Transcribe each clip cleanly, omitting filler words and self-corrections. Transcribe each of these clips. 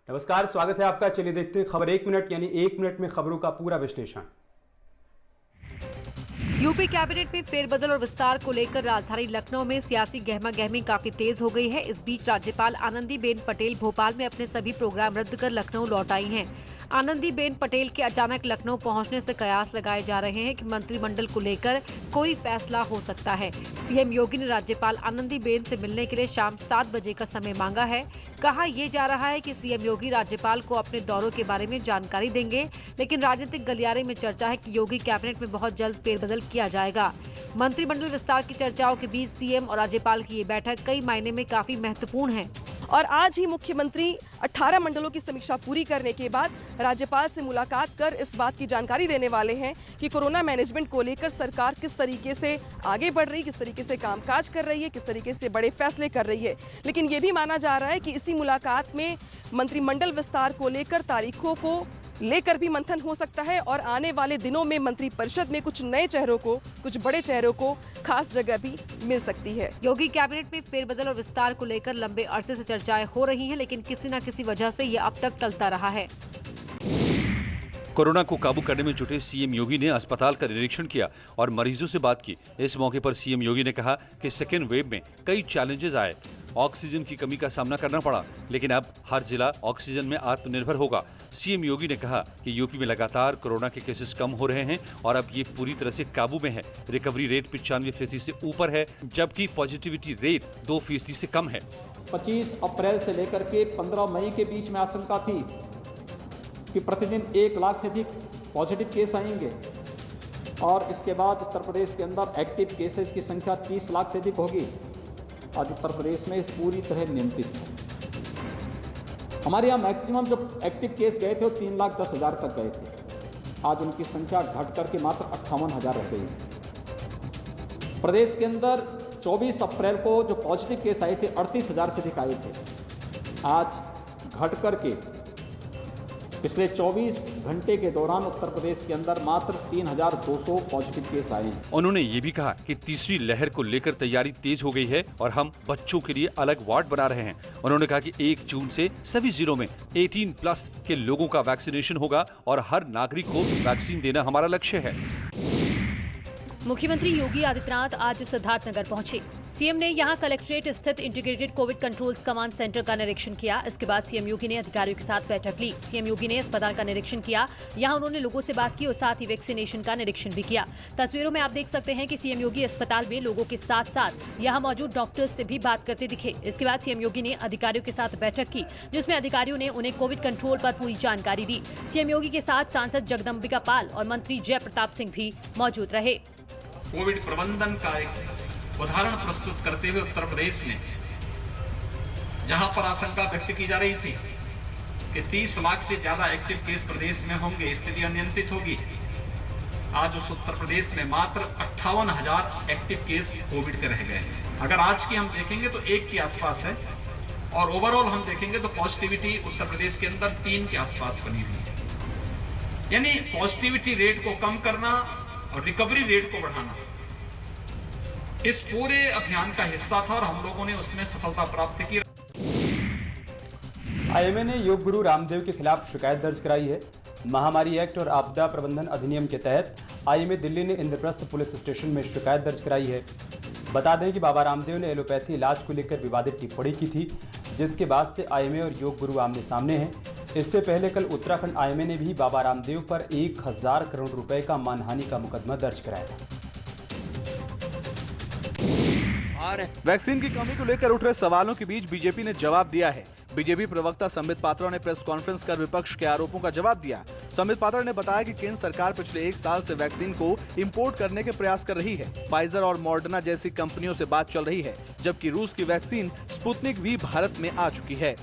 नमस्कार, स्वागत है आपका। चलिए देखते हैं खबर 1 मिनट यानी 1 मिनट में खबरों का पूरा विश्लेषण। यूपी कैबिनेट में फेरबदल और विस्तार को लेकर राजधानी लखनऊ में सियासी गहमागहमी काफी तेज हो गई है। इस बीच राज्यपाल आनंदीबेन पटेल भोपाल में अपने सभी प्रोग्राम रद्द कर लखनऊ लौट आई हैं। आनंदीबेन पटेल के अचानक लखनऊ पहुंचने से कयास लगाए जा रहे हैं कि मंत्रिमंडल को लेकर कोई फैसला हो सकता है। सीएम योगी ने राज्यपाल आनंदीबेन से मिलने के लिए शाम 7 बजे का समय मांगा है। कहा यह जा रहा है कि सीएम योगी राज्यपाल को अपने दौरों के बारे में जानकारी देंगे, लेकिन राजनीतिक गलियारे में चर्चा है कि योगी कैबिनेट में बहुत जल्द फेरबदल किया जाएगा। मंत्रिमंडल विस्तार की चर्चाओं के बीच सीएम और राज्यपाल की ये बैठक कई मायने में काफी महत्वपूर्ण है। और आज ही मुख्यमंत्री 18 मंडलों की समीक्षा पूरी करने के बाद राज्यपाल से मुलाकात कर इस बात की जानकारी देने वाले हैं कि कोरोना मैनेजमेंट को लेकर सरकार किस तरीके से आगे बढ़ रही, किस तरीके से कामकाज कर रही है, किस तरीके से बड़े फैसले कर रही है। लेकिन ये भी माना जा रहा है कि इसी मुलाकात में मंत्रिमंडल विस्तार को लेकर तारीखों को लेकर भी मंथन हो सकता है और आने वाले दिनों में मंत्रिपरिषद में कुछ नए चेहरों को, कुछ बड़े चेहरों को खास जगह भी मिल सकती है। योगी कैबिनेट में फेरबदल और विस्तार को लेकर लंबे अरसे से चर्चाएं हो रही हैं, लेकिन किसी न किसी वजह से ये अब तक टलता रहा है। कोरोना को काबू करने में जुटे सीएम योगी ने अस्पताल का निरीक्षण किया और मरीजों से बात की। इस मौके पर सीएम योगी ने कहा कि सेकेंड वेव में कई चैलेंजेस आए, ऑक्सीजन की कमी का सामना करना पड़ा, लेकिन अब हर जिला ऑक्सीजन में आत्मनिर्भर होगा। सीएम योगी ने कहा कि यूपी में लगातार कोरोना के केसेस कम हो रहे हैं और अब ये पूरी तरह से काबू में है। रिकवरी रेट 95% से ऊपर है, जबकि पॉजिटिविटी रेट 2% से कम है। 25 अप्रैल से लेकर के 15 मई के बीच में आशंका थी कि प्रतिदिन 1 लाख से अधिक पॉजिटिव केस आएंगे और इसके बाद उत्तर प्रदेश के अंदर एक्टिव केसेस की संख्या 30 लाख से अधिक होगी। आज उत्तर प्रदेश में पूरी तरह नियंत्रित है। हमारे यहाँ मैक्सिमम जो एक्टिव केस गए थे वो 3,10,000 तक गए थे। आज उनकी संख्या घट करके मात्र 58,000 रह गई है। प्रदेश के अंदर 24 अप्रैल को जो पॉजिटिव केस आए थे 38,000 से अधिक आए थे। आज घट करके पिछले 24 घंटे के दौरान उत्तर प्रदेश के अंदर मात्र 3,200 पॉजिटिव केस आए हैं। उन्होंने ये भी कहा कि तीसरी लहर को लेकर तैयारी तेज हो गई है और हम बच्चों के लिए अलग वार्ड बना रहे हैं। उन्होंने कहा कि 1 जून से सभी जिलों में 18+ के लोगों का वैक्सीनेशन होगा और हर नागरिक को वैक्सीन देना हमारा लक्ष्य है। मुख्यमंत्री योगी आदित्यनाथ आज सिद्धार्थनगर पहुंचे। सीएम ने यहां कलेक्ट्रेट स्थित integrated Covid controls command centre का निरीक्षण किया। इसके बाद सीएम योगी ने अधिकारियों के साथ बैठक ली। सीएम योगी ने अस्पताल का निरीक्षण किया। यहां उन्होंने लोगों से बात की और साथ ही वैक्सीनेशन का निरीक्षण भी किया। तस्वीरों में आप देख सकते हैं कि सीएम योगी अस्पताल में लोगों के साथ साथ यहां मौजूद डॉक्टर्स से भी बात करते दिखे। इसके बाद सीएम योगी ने अधिकारियों के साथ बैठक की, जिसमें अधिकारियों ने उन्हें कोविड कंट्रोल पर पूरी जानकारी दी। सीएम योगी के साथ सांसद जगदम्बिका पाल और मंत्री जय प्रताप सिंह भी मौजूद रहे। कोविड प्रबंधन का एक उदाहरण प्रस्तुत करते हुए उत्तर प्रदेश ने, जहां पर आशंका व्यक्त की जा रही थी कि 30 लाख से ज्यादा एक्टिव केस प्रदेश में होंगे, स्थिति अनियंत्रित होगी, आज उस उत्तर प्रदेश में मात्र 58,000 एक्टिव केस कोविड के रह गए हैं। अगर आज की हम देखेंगे तो 1 के आसपास है और ओवरऑल हम देखेंगे तो पॉजिटिविटी उत्तर प्रदेश के अंदर 3 के आसपास बनी हुई है। यानी पॉजिटिविटी रेट को कम करना और रिकवरी रेट को बढ़ाना इस पूरे अभियान का हिस्सा था और हम लोगों ने उसमें सफलता प्राप्त की। आईएमए ने योग गुरु रामदेव के खिलाफ शिकायत दर्ज कराई है। महामारी एक्ट और आपदा प्रबंधन अधिनियम के तहत आईएमए दिल्ली ने इंद्रप्रस्थ पुलिस स्टेशन में शिकायत दर्ज कराई है। बता दें कि बाबा रामदेव ने एलोपैथी इलाज को लेकर विवादित टिप्पणी की थी, जिसके बाद से आईएमए और योग गुरु आमने सामने हैं। इससे पहले कल उत्तराखंड आईएमए ने भी बाबा रामदेव पर 1,000 करोड़ रुपए का मानहानि का मुकदमा दर्ज कराया था। वैक्सीन की कमी को लेकर उठ रहे सवालों के बीच बीजेपी ने जवाब दिया है। बीजेपी प्रवक्ता संबित पात्रा ने प्रेस कॉन्फ्रेंस कर विपक्ष के आरोपों का जवाब दिया। संबित पात्रा ने बताया कि केंद्र सरकार पिछले 1 साल से वैक्सीन को इंपोर्ट करने के प्रयास कर रही है। फाइजर और मॉडर्ना जैसी कंपनियों से बात चल रही है, जबकि रूस की वैक्सीन स्पुतनिक भी भारत में आ चुकी है।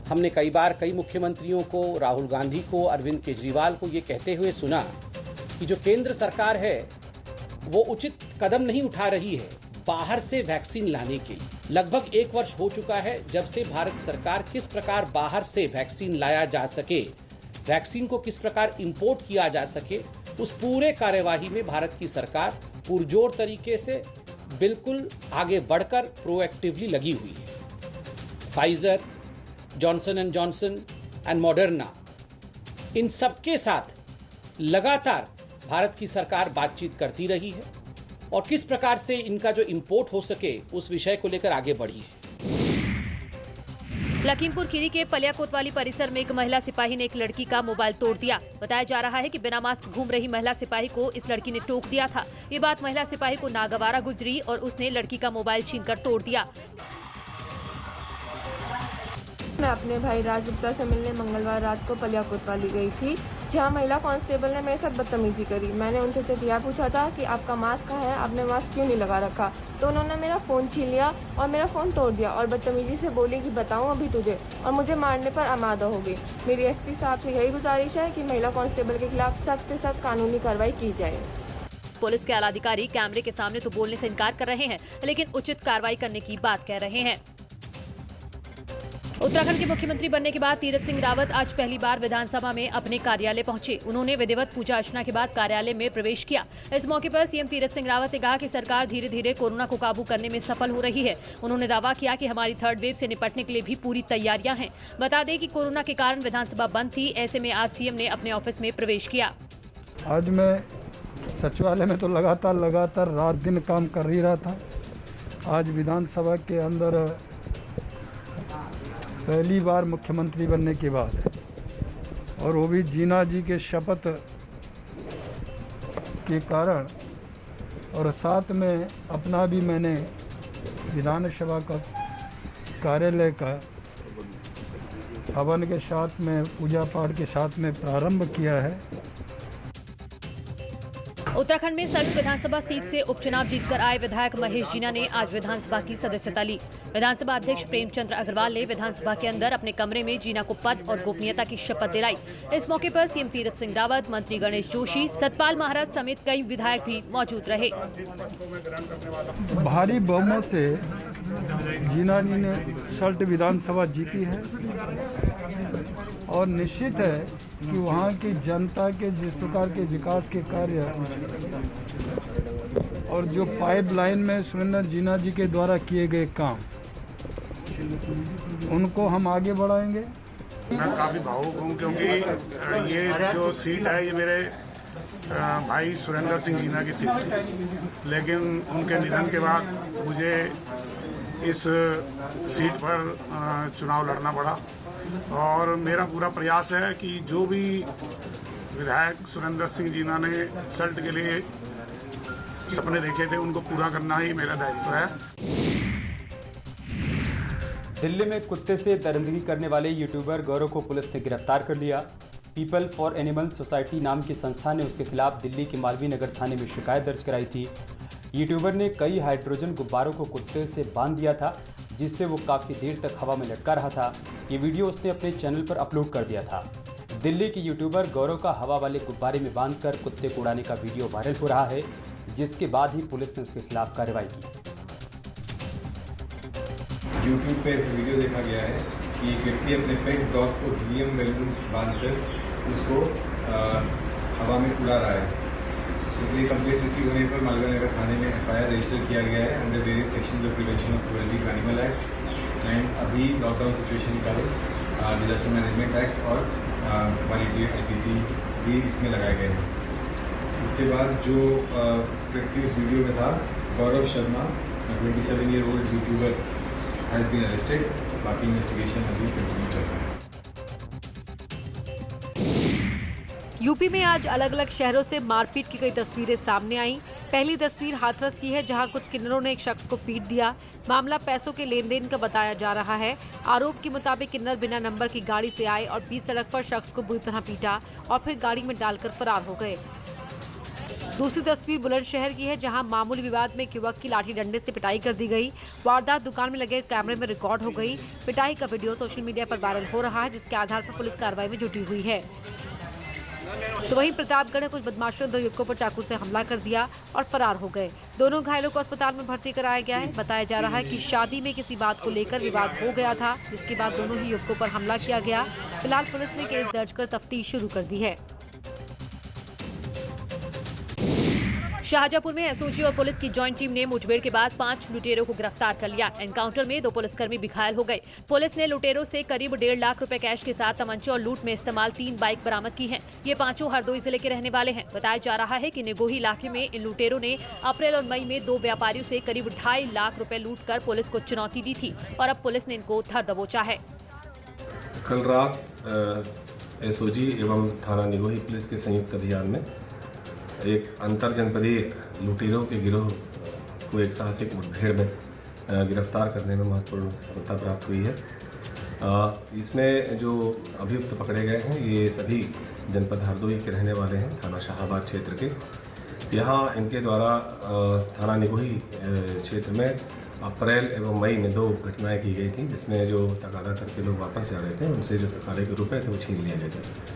हमने कई बार कई मुख्यमंत्रियों को, राहुल गांधी को, अरविंद केजरीवाल को ये कहते हुए सुना कि जो केंद्र सरकार है वो उचित कदम नहीं उठा रही है बाहर से वैक्सीन लाने के लिए। लगभग 1 वर्ष हो चुका है जब से भारत सरकार किस प्रकार बाहर से वैक्सीन लाया जा सके, वैक्सीन को किस प्रकार इंपोर्ट किया जा सके, उस पूरे कार्यवाही में भारत की सरकार पुरजोर तरीके से बिल्कुल आगे बढ़कर प्रोएक्टिवली लगी हुई है। Pfizer, Johnson and Johnson, and Moderna, इन सबके साथ लगातार भारत की सरकार बातचीत करती रही है और किस प्रकार से इनका जो इंपोर्ट हो सके उस विषय को लेकर आगे बढ़ी है। लखीमपुर खीरी के पलिया कोतवाली परिसर में एक महिला सिपाही ने एक लड़की का मोबाइल तोड़ दिया। बताया जा रहा है कि बिना मास्क घूम रही महिला सिपाही को इस लड़की ने टोक दिया था। ये बात महिला सिपाही को नागवारा गुजरी और उसने लड़की का मोबाइल छीनकर तोड़ दिया। मैं अपने भाई राज गुप्ता से मिलने मंगलवार रात को पलिया कोतवाली गई थी, जहां महिला कांस्टेबल ने मेरे साथ बदतमीजी करी। मैंने उनसे सिर्फ यह पूछा था कि आपका मास्क कहाँ है, आपने मास्क क्यों नहीं लगा रखा, तो उन्होंने मेरा फ़ोन छीन लिया और मेरा फ़ोन तोड़ दिया और बदतमीजी से बोली कि बताऊं अभी तुझे, और मुझे मारने पर आमादा हो गई। मेरी एसपी साहब से यही गुजारिश है कि महिला कांस्टेबल के खिलाफ सख्त से सख्त कानूनी कार्रवाई की जाए। पुलिस के आला अधिकारी कैमरे के सामने तो बोलने से इनकार कर रहे हैं, लेकिन उचित कार्रवाई करने की बात कह रहे हैं। उत्तराखंड के मुख्यमंत्री बनने के बाद तीरथ सिंह रावत आज पहली बार विधानसभा में अपने कार्यालय पहुंचे। उन्होंने विधिवत पूजा अर्चना के बाद कार्यालय में प्रवेश किया। इस मौके पर सीएम तीरथ सिंह रावत ने कहा कि सरकार धीरे धीरे कोरोना को काबू करने में सफल हो रही है। उन्होंने दावा किया कि हमारी थर्ड वेव से निपटने के लिए भी पूरी तैयारियां हैं। बता दें कि कोरोना के कारण विधानसभा बंद थी, ऐसे में आज सीएम ने अपने ऑफिस में प्रवेश किया। आज मैं सचिवालय में तो लगातार रात दिन काम कर ही रहा था। आज विधानसभा के अंदर पहली बार मुख्यमंत्री बनने के बाद, और वो भी जीना जी के शपथ के कारण, और साथ में अपना भी मैंने विधानसभा का कार्यालय का हवन के साथ में पूजा पाठ के साथ में प्रारंभ किया है। उत्तराखंड में सभी विधानसभा सीट से उपचुनाव जीतकर आए विधायक महेश जीना ने आज विधानसभा की सदस्यता ली। विधानसभा अध्यक्ष प्रेमचंद्र अग्रवाल ने विधानसभा के अंदर अपने कमरे में जीना को पद और गोपनीयता की शपथ दिलाई। इस मौके पर सीएम तीरथ सिंह रावत, मंत्री गणेश जोशी, सतपाल महाराज समेत कई विधायक भी मौजूद रहे। भारी बहुमत से जीना जी ने सल्ट विधानसभा जीती है और निश्चित है कि वहाँ की जनता के जिस प्रकार के विकास के कार्य और जो पाइपलाइन में सुरेंद्र जीना जी के द्वारा किए गए काम, उनको हम आगे बढ़ाएंगे। मैं काफ़ी भावुक हूँ क्योंकि ये जो सीट है ये मेरे भाई सुरेंद्र सिंह जीना की सीट थी, लेकिन उनके निधन के बाद मुझे इस सीट पर चुनाव लड़ना पड़ा और मेरा पूरा प्रयास है कि जो भी विधायक सुरेंद्र सिंह जीना ने सल्ट के लिए सपने देखे थे उनको पूरा करना ही मेरा दायित्व है। दिल्ली में कुत्ते से दरिंदगी करने वाले यूट्यूबर गौरव को पुलिस ने गिरफ्तार कर लिया। पीपल फॉर एनिमल सोसाइटी नाम की संस्था ने उसके खिलाफ दिल्ली के मालवीय नगर थाने में शिकायत दर्ज कराई थी। यूट्यूबर ने कई हाइड्रोजन गुब्बारों को कुत्ते से बांध दिया था, जिससे वो काफ़ी देर तक हवा में लटका रहा था। ये वीडियो उसने अपने चैनल पर अपलोड कर दिया था। दिल्ली के यूट्यूबर गौरव का हवा वाले गुब्बारे में बांधकर कुत्ते को उड़ाने का वीडियो वायरल हो रहा है, जिसके बाद ही पुलिस ने उसके खिलाफ कार्रवाई की। यूट्यूब पे इस वीडियो देखा गया है कि एक व्यक्ति अपने पेट डॉग को हीलियम बैलून्स बांधकर उसको हवा में उड़ा रहा है। तो ये कंप्लेंट रिसीव होने पर मालवीय नगर थाने में FIR रजिस्टर किया गया है under various sections of prevention of cruelty to animal act and अभी लॉकडाउन सिचुएशन का डिजास्टर मैनेजमेंट एक्ट और 188 IPC भी इसमें लगाए गए हैं। इसके बाद जो व्यक्ति उस वीडियो में था, Gaurav Sharma, 27-year-old YouTuber, has been arrested. बाकी इन्वेस्टिगेशन अभी कंटिन्यू चल रहा है। यूपी में आज अलग अलग शहरों से मारपीट की कई तस्वीरें सामने आईं। पहली तस्वीर हाथरस की है, जहां कुछ किन्नरों ने एक शख्स को पीट दिया। मामला पैसों के लेन देन का बताया जा रहा है। आरोप के मुताबिक किन्नर बिना नंबर की गाड़ी से आए और बीच सड़क पर शख्स को बुरी तरह पीटा और फिर गाड़ी में डालकर फरार हो गए। दूसरी तस्वीर बुलंदशहर की है, जहां मामूली विवाद में एक युवक की लाठी डंडे से पिटाई कर दी गई। वारदात दुकान में लगे कैमरे में रिकॉर्ड हो गई। पिटाई का वीडियो सोशल मीडिया पर वायरल हो रहा है, जिसके आधार पर पुलिस कार्रवाई में जुटी हुई है। तो वहीं प्रतापगढ़ में कुछ बदमाशों ने 2 युवकों पर चाकू से हमला कर दिया और फरार हो गए। दोनों घायलों को अस्पताल में भर्ती कराया गया है। बताया जा रहा है कि शादी में किसी बात को लेकर विवाद हो गया था, जिसके बाद दोनों ही युवकों पर हमला किया गया। फिलहाल पुलिस ने केस दर्ज कर तफ्तीश शुरू कर दी है। शाहजहांपुर में एसओजी और पुलिस की जॉइंट टीम ने मुठभेड़ के बाद 5 लुटेरों को गिरफ्तार कर लिया। एनकाउंटर में 2 पुलिसकर्मी भी घायल हो गए। पुलिस ने लुटेरों से करीब 1.5 लाख रुपए कैश के साथ तमंचे और लूट में इस्तेमाल 3 बाइक बरामद की हैं। ये पांचों हरदोई जिले के रहने वाले हैं। बताया जा रहा है कि निगोही इलाके में इन लुटेरों ने अप्रैल और मई में 2 व्यापारियों से करीब 2.5 लाख रुपए लूट कर पुलिस को चुनौती दी थी और अब पुलिस ने इनको धर दबोचा है। कल रात एसओजी एवं थाना निगोही पुलिस के संयुक्त अभियान में एक अंतर जनपदीय लुटेरों के गिरोह को एक साहसिक मुठभेड़ में गिरफ्तार करने में महत्वपूर्ण सफलता प्राप्त हुई है। इसमें जो अभियुक्त पकड़े गए हैं ये सभी जनपद हरदोई के रहने वाले हैं, थाना शाहाबाद क्षेत्र के। यहाँ इनके द्वारा थाना निगोही क्षेत्र में अप्रैल एवं मई में 2 घटनाएं की गई थी, जिसमें जो तकादा करके लोग वापस जा रहे थे उनसे जो तकादे के रुपए थे वो छीन लिए गए थे।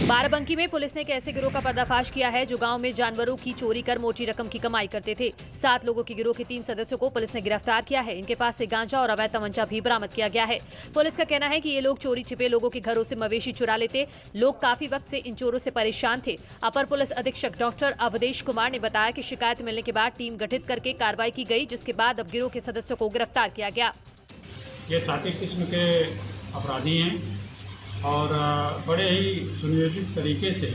बाराबंकी में पुलिस ने एक ऐसे गिरोह का पर्दाफाश किया है जो गांव में जानवरों की चोरी कर मोटी रकम की कमाई करते थे। 7 लोगों के गिरोह के 3 सदस्यों को पुलिस ने गिरफ्तार किया है। इनके पास से गांजा और अवैध तमंचा भी बरामद किया गया है। पुलिस का कहना है कि ये लोग चोरी छिपे लोगों के घरों से मवेशी चुरा लेते। लोग काफी वक्त से इन चोरों से परेशान थे। अपर पुलिस अधीक्षक डॉक्टर अवधेश कुमार ने बताया कि शिकायत मिलने के बाद टीम गठित करके कार्रवाई की गई, जिसके बाद अब गिरोह के सदस्यों को गिरफ्तार किया गया। ये 7 किस्म के अपराधी हैं और बड़े ही सुनियोजित तरीके से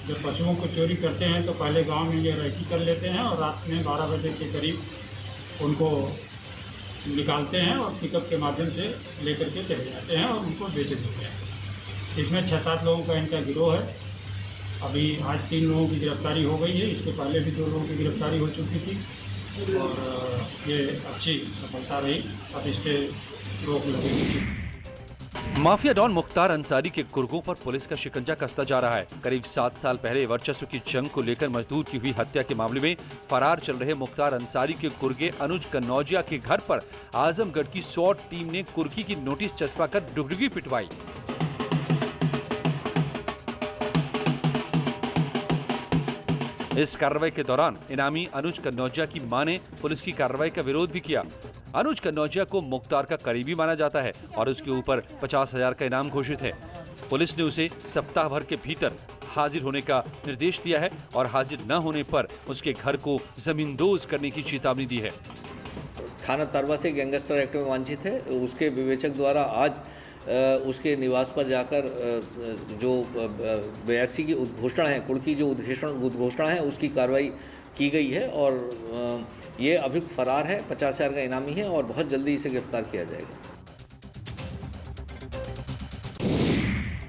जब पशुओं को चोरी करते हैं तो पहले गांव में ये रेकी कर लेते हैं और रात में 12 बजे के करीब उनको निकालते हैं और पिकअप के माध्यम से लेकर के चले जाते हैं और उनको बेच देते हैं। इसमें 6-7 लोगों का इनका गिरोह है। अभी आज 3 लोगों की गिरफ्तारी हो गई है। इसके पहले भी 2 लोगों की गिरफ्तारी हो चुकी थी और ये अच्छी सफलता रही। अब इससे रोक लगेगी। माफिया डॉन मुख्तार अंसारी के गुर्गों पर पुलिस का शिकंजा कसता जा रहा है। करीब 7 साल पहले वर्चस्व की जंग को लेकर मजदूर की हुई हत्या के मामले में फरार चल रहे मुख्तार अंसारी के गुर्गे अनुज कन्नौजिया के घर पर आजमगढ़ की SWAT टीम ने कुर्की की नोटिस चस्पा कर डुगडुगी पिटवाई। इस कार्रवाई के दौरान इनामी अनुज कन्नौजिया की मां ने पुलिस की कार्रवाई का विरोध भी किया। अनुज कन्नौजिया को मुख्तार का करीबी माना जाता है और उसके ऊपर 50,000 का इनाम घोषित है। पुलिस ने उसे सप्ताह भर के भीतर हाजिर होने का निर्देश दिया है और हाजिर न होने पर उसके घर को जमींदोज करने की चेतावनी दी है। थाना तरवा से गैंगस्टर एक्ट में वांछित है। उसके विवेचक द्वारा आज उसके निवास पर जाकर जो 82 की उद्घोषणा है, कुर्की जो उद्घोषणा है उसकी कार्रवाई की गई है और ये अभियुक्त फरार है, 50,000 का इनामी है और बहुत जल्दी इसे गिरफ्तार किया जाएगा।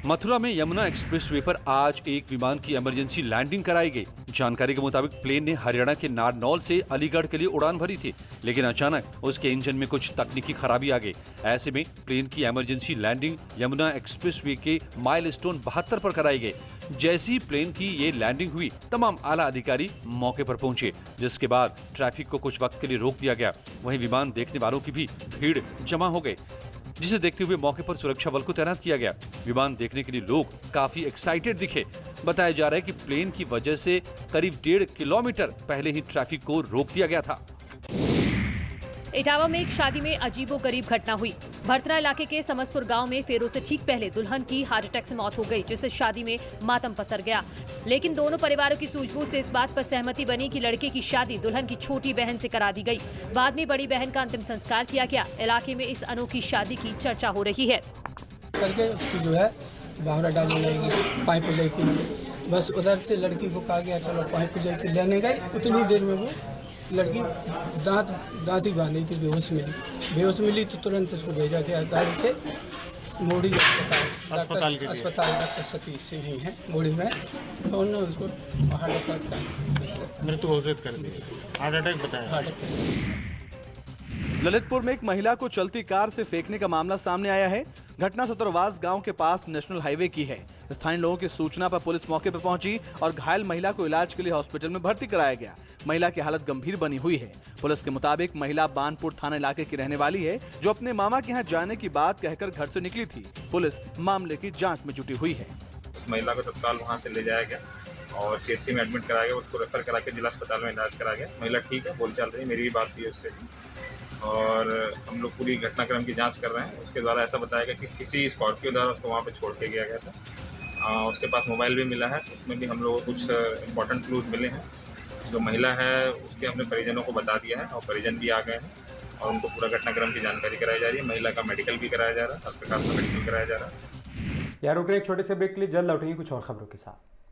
मथुरा में यमुना एक्सप्रेसवे पर आज एक विमान की इमरजेंसी लैंडिंग कराई गई। जानकारी के मुताबिक प्लेन ने हरियाणा के नारनौल से अलीगढ़ के लिए उड़ान भरी थी, लेकिन अचानक उसके इंजन में कुछ तकनीकी खराबी आ गई। ऐसे में प्लेन की इमरजेंसी लैंडिंग यमुना एक्सप्रेसवे के माइलस्टोन 72 पर कराई गई। जैसे ही प्लेन की ये लैंडिंग हुई, तमाम आला अधिकारी मौके पर पहुंचे, जिसके बाद ट्रैफिक को कुछ वक्त के लिए रोक दिया गया। वहीं विमान देखने वालों की भी भीड़ जमा हो गई, जिसे देखते हुए मौके पर सुरक्षा बल को तैनात किया गया। विमान देखने के लिए लोग काफी एक्साइटेड दिखे। बताया जा रहा है कि प्लेन की वजह से करीब 1.5 किलोमीटर पहले ही ट्रैफिक को रोक दिया गया था। इटावा में एक शादी में अजीबोगरीब घटना हुई। भरतना इलाके के समसपुर गांव में फेरों से ठीक पहले दुल्हन की हार्ट अटैक से मौत हो गई, जिससे शादी में मातम पसर गया। लेकिन दोनों परिवारों की सूझबूझ से इस बात पर सहमति बनी कि लड़के की शादी दुल्हन की छोटी बहन से करा दी गई। बाद में बड़ी बहन का अंतिम संस्कार किया गया। इलाके में इस अनोखी शादी की चर्चा हो रही है। करके उसकी जो है बावरा डालने जाएगी, पाइप हो जाएगी। बस उधर से लड़की को कहा गया चलो पाइप हो जाएगी, लेने गए। उतनी देर में वो लड़की दांत ही बांधी थी, बेहोश मिली तो तुरंत उसको भेजा गया गाड़ी से मोड़ी अस्पताल डॉक्टर सतीश सिंह ही है मोड़ी में, तो उन्होंने उसको हार्ट अटैक का मृत्यु घोषित कर दी। हार्ट अटैक बताया। ललितपुर में एक महिला को चलती कार से फेंकने का मामला सामने आया है। घटना सतरवास गांव के पास नेशनल हाईवे की है। स्थानीय लोगों की सूचना पर पुलिस मौके पर पहुंची और घायल महिला को इलाज के लिए हॉस्पिटल में भर्ती कराया गया। महिला की हालत गंभीर बनी हुई है। पुलिस के मुताबिक महिला बानपुर थाना इलाके की रहने वाली है, जो अपने मामा के यहाँ जाने की बात कहकर घर से निकली थी। पुलिस मामले की जाँच में जुटी हुई है। महिला को तत्काल वहाँ से ले जाया गया और CHC में एडमिट कराया गया। उसको रेफर करा के जिला अस्पताल में इलाज कराया गया। महिला ठीक है, बोल चाल रही है। मेरी भी बात हुई उससे और हम लोग पूरी घटनाक्रम की जांच कर रहे हैं। उसके द्वारा ऐसा बताया गया कि किसी स्कॉर्पियो द्वारा उसको वहाँ पे छोड़ के गया गया था उसके पास मोबाइल भी मिला है, उसमें भी हम लोगों को कुछ इंपॉर्टेंट क्लूज मिले हैं। जो महिला है उसके हमने परिजनों को बता दिया है और परिजन भी आ गए हैं और उनको पूरा घटनाक्रम की जानकारी कराई जा रही है। महिला का मेडिकल भी कराया जा रहा है, हर प्रकार का मेडिकल कराया जा रहा है। यार रुक रहे एक छोटे से ब्रेक के लिए, जल्द लौटेंगे कुछ और खबरों के साथ।